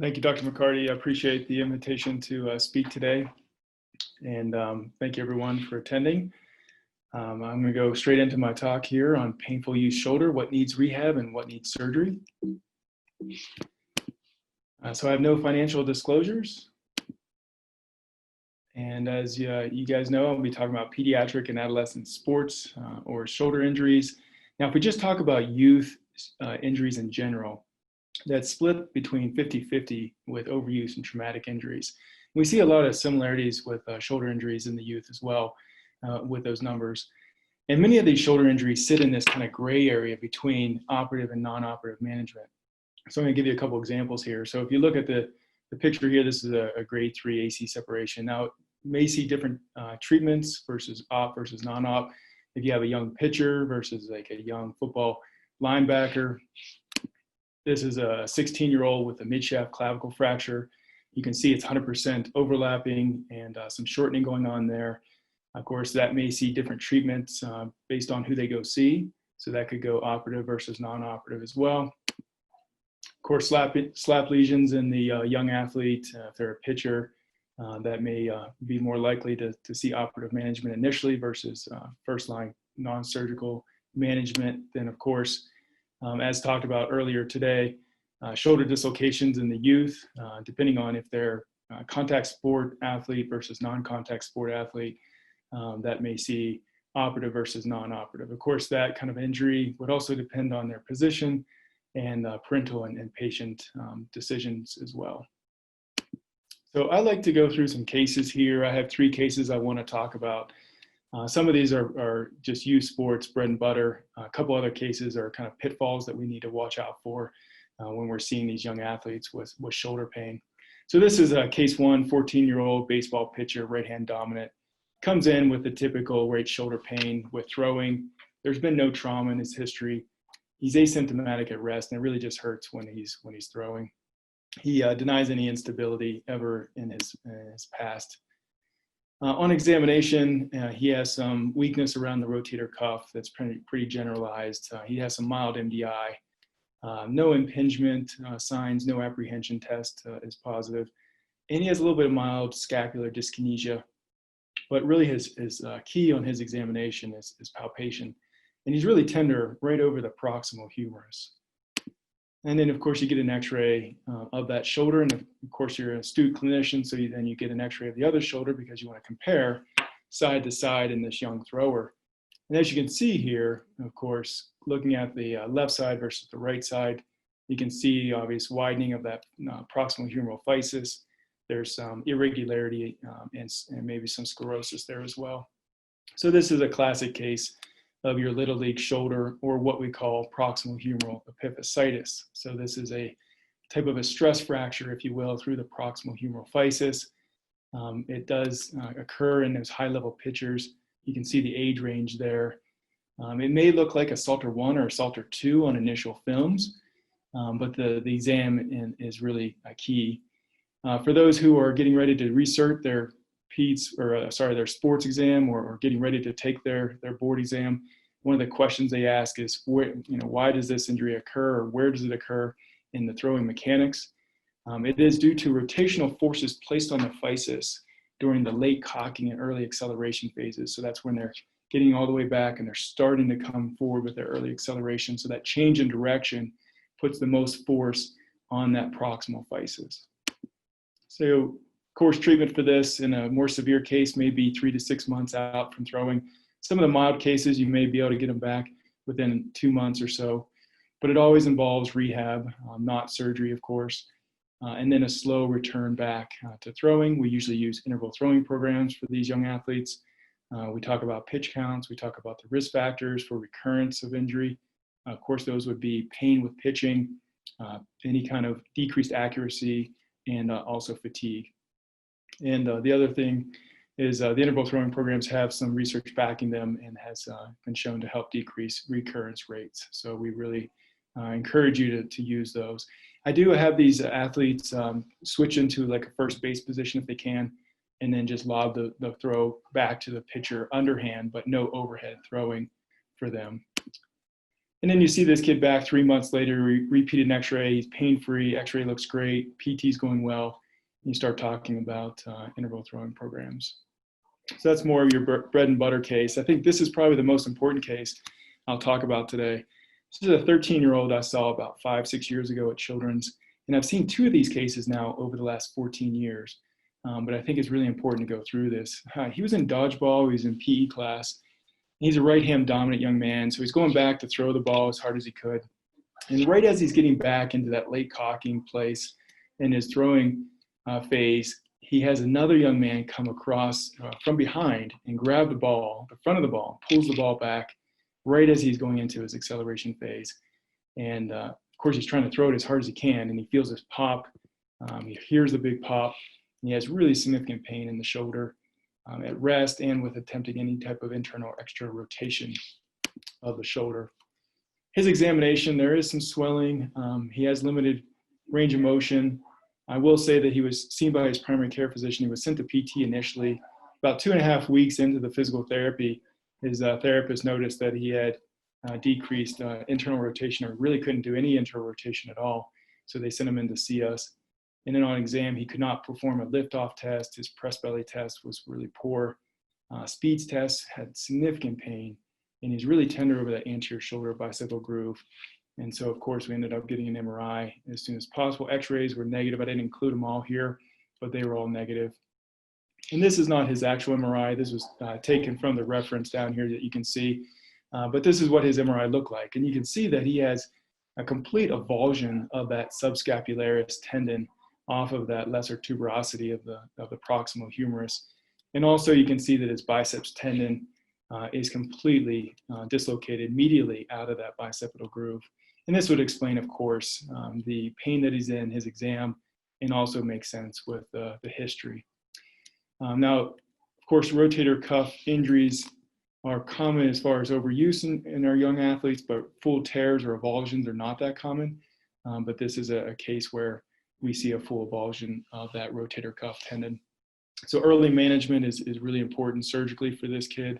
Thank you, Dr. McCarty. I appreciate the invitation to speak today. And thank you, everyone, for attending. I'm going to go straight into my talk here on painful use shoulder, what needs rehab and what needs surgery. So I have no financial disclosures. And as you guys know, I'll be talking about pediatric and adolescent sports or shoulder injuries. Now, if we just talk about youth injuries in general, that's split between 50-50 with overuse and traumatic injuries. We see a lot of similarities with shoulder injuries in the youth as well with those numbers. And many of these shoulder injuries sit in this kind of gray area between operative and non-operative management. So I'm going to give you a couple examples here. So if you look at the picture here, this is a grade 3 AC separation. Now, you may see different treatments versus op versus non-op. If you have a young pitcher versus like a young football linebacker. This is a 16-year-old with a midshaft clavicle fracture. You can see it's 100% overlapping and some shortening going on there. Of course, that may see different treatments based on who they go see. So that could go operative versus non-operative as well. Of course, slap lesions in the young athlete, if they're a pitcher, that may be more likely to see operative management initially versus first-line non-surgical management. Then, of course, as talked about earlier today, shoulder dislocations in the youth, depending on if they're contact sport athlete versus non-contact sport athlete, that may see operative versus non-operative. Of course, that kind of injury would also depend on their position and parental and patient decisions as well. So I'd like to go through some cases here. I have 3 cases I want to talk about. Some of these are just youth sports, bread and butter. A couple other cases are kind of pitfalls that we need to watch out for when we're seeing these young athletes with shoulder pain. So this is case 1, 14-year-old baseball pitcher, right hand dominant. Comes in with the typical right shoulder pain with throwing. There's been no trauma in his history. He's asymptomatic at rest, and it really just hurts when he's throwing. He denies any instability ever in his past. On examination, he has some weakness around the rotator cuff that's pretty generalized. He has some mild MDI. No impingement signs, no apprehension test is positive. And he has a little bit of mild scapular dyskinesia. But really his key on his examination is palpation. And he's really tender right over the proximal humerus. And then, of course, you get an x-ray of that shoulder. And of course, you're an astute clinician, so then you get an x-ray of the other shoulder because you want to compare side to side in this young thrower. And as you can see here, of course, looking at the left side versus the right side, you can see obvious widening of that proximal humeral physis. There's some irregularity and maybe some sclerosis there as well. So this is a classic case of your little league shoulder, or what we call proximal humeral epiphysitis. So this is a type of a stress fracture, if you will, through the proximal humeral physis. It does occur in those high-level pitchers. You can see the age range there. It may look like a Salter 1 or a Salter 2 on initial films, but the exam is really key. For those who are getting ready to recert their their sports exam or getting ready to take their board exam, one of the questions they ask is, why does this injury occur, or where does it occur in the throwing mechanics? It is due to rotational forces placed on the physis during the late cocking and early acceleration phases. So that's when they're getting all the way back and they're starting to come forward with their early acceleration. So that change in direction puts the most force on that proximal physis. So course treatment for this in a more severe case may be 3 to 6 months out from throwing. Some of the mild cases, you may be able to get them back within 2 months or so, but it always involves rehab, not surgery, of course, and then a slow return back to throwing. We usually use interval throwing programs for these young athletes. We talk about pitch counts. We talk about the risk factors for recurrence of injury. Of course, those would be pain with pitching, any kind of decreased accuracy, and also fatigue. And the other thing is the interval throwing programs have some research backing them and has been shown to help decrease recurrence rates. So we really encourage you to use those. I do have these athletes switch into like a first base position if they can, and then just lob the throw back to the pitcher underhand, but no overhead throwing for them. And then you see this kid back 3 months later, repeated an x-ray, he's pain-free, x-ray looks great, PT's going well. And you start talking about interval throwing programs. So that's more of your bread and butter case. I think this is probably the most important case I'll talk about today. This is a 13-year-old I saw about 5-6 years ago at Children's. And I've seen 2 of these cases now over the last 14 years. But I think it's really important to go through this. He was in dodgeball, he was in PE class. He's a right-hand dominant young man, so he's going back to throw the ball as hard as he could. And right as he's getting back into that late cocking place in his throwing phase, he has another young man come across from behind and grab the ball, the front of the ball, pulls the ball back right as he's going into his acceleration phase. And of course, he's trying to throw it as hard as he can, and he feels this pop. He hears the big pop, and he has really significant pain in the shoulder at rest and with attempting any type of internal or external rotation of the shoulder. His examination, there is some swelling. He has limited range of motion. I will say that he was seen by his primary care physician. He was sent to PT initially. About 2.5 weeks into the physical therapy, his therapist noticed that he had decreased internal rotation, or really couldn't do any internal rotation at all. So they sent him in to see us. And then on exam, he could not perform a lift-off test. His press belly test was really poor. Speeds test had significant pain, and he's really tender over that anterior shoulder bicipital groove. And so, of course, we ended up getting an MRI as soon as possible. X-rays were negative. I didn't include them all here, but they were all negative. And this is not his actual MRI. This was taken from the reference down here that you can see. But this is what his MRI looked like. And you can see that he has a complete avulsion of that subscapularis tendon off of that lesser tuberosity of the proximal humerus. And also you can see that his biceps tendon is completely dislocated medially out of that bicipital groove. And this would explain, of course, the pain that he's in, his exam, and also makes sense with the history. Now, of course, rotator cuff injuries are common as far as overuse in our young athletes, but full tears or avulsions are not that common. But this is a case where we see a full avulsion of that rotator cuff tendon. So early management is really important surgically for this kid.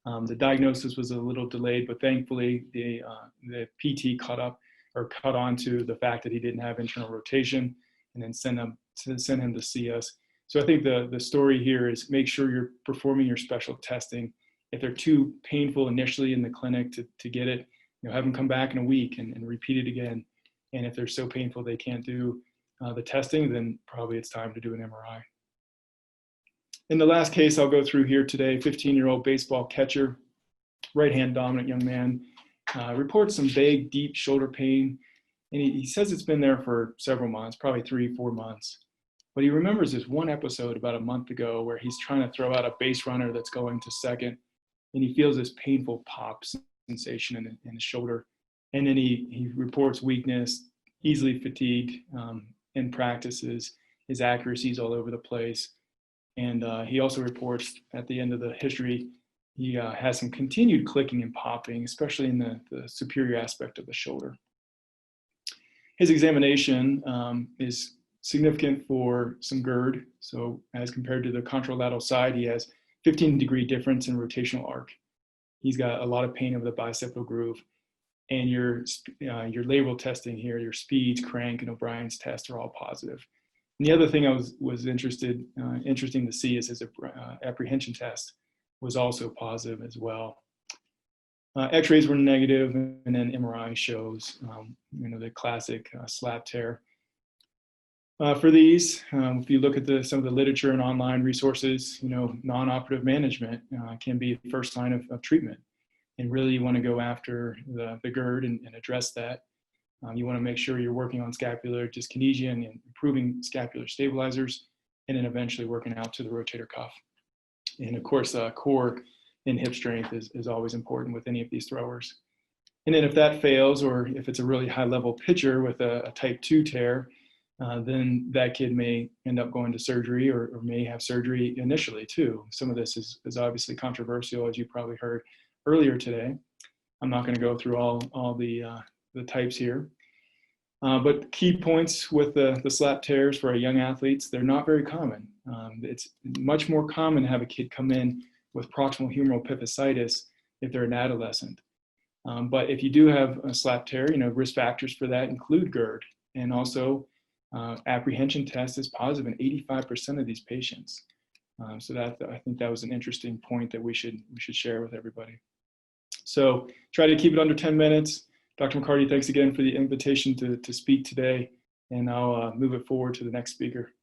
The diagnosis was a little delayed, but thankfully the PT caught on to the fact that he didn't have internal rotation, and then send him to see us. So I think the story here is make sure you're performing your special testing. If they're too painful initially in the clinic to get it, have them come back in a week and repeat it again. And if they're so painful they can't do the testing, then probably it's time to do an MRI. In the last case I'll go through here today, 15-year-old baseball catcher, right-hand dominant young man, reports some vague, deep shoulder pain. And he says it's been there for several months, probably 3-4 months. But he remembers this one episode about a month ago where he's trying to throw out a base runner that's going to second, and he feels this painful pop sensation in his shoulder. And then he reports weakness, easily fatigued in practices, his accuracy is all over the place. And he also reports at the end of the history, he has some continued clicking and popping, especially in the superior aspect of the shoulder. His examination is significant for some GERD. So as compared to the contralateral side, he has 15-degree difference in rotational arc. He's got a lot of pain over the bicipital groove. And your labral testing here, your speeds, crank, and O'Brien's test are all positive. And the other thing I was interesting to see is his apprehension test was also positive as well. X-rays were negative, and then MRI shows, the classic slap tear. For these, if you look at some of the literature and online resources, non-operative management can be the first line of treatment. And really you want to go after the GERD and address that. You want to make sure you're working on scapular dyskinesia and improving scapular stabilizers, and then eventually working out to the rotator cuff. And of course, core and hip strength is always important with any of these throwers. And then if that fails, or if it's a really high level pitcher with a type 2 tear, then that kid may end up going to surgery or may have surgery initially too. Some of this is obviously controversial, as you probably heard earlier today. I'm not going to go through all the types here. But key points with the slap tears for our young athletes, they're not very common. It's much more common to have a kid come in with proximal humeral epiphysitis if they're an adolescent. But if you do have a slap tear, risk factors for that include GERD, and also apprehension test is positive in 85% of these patients. So that, I think that was an interesting point that we should share with everybody. So try to keep it under 10 minutes. Dr. McCarty, thanks again for the invitation to speak today, and I'll move it forward to the next speaker.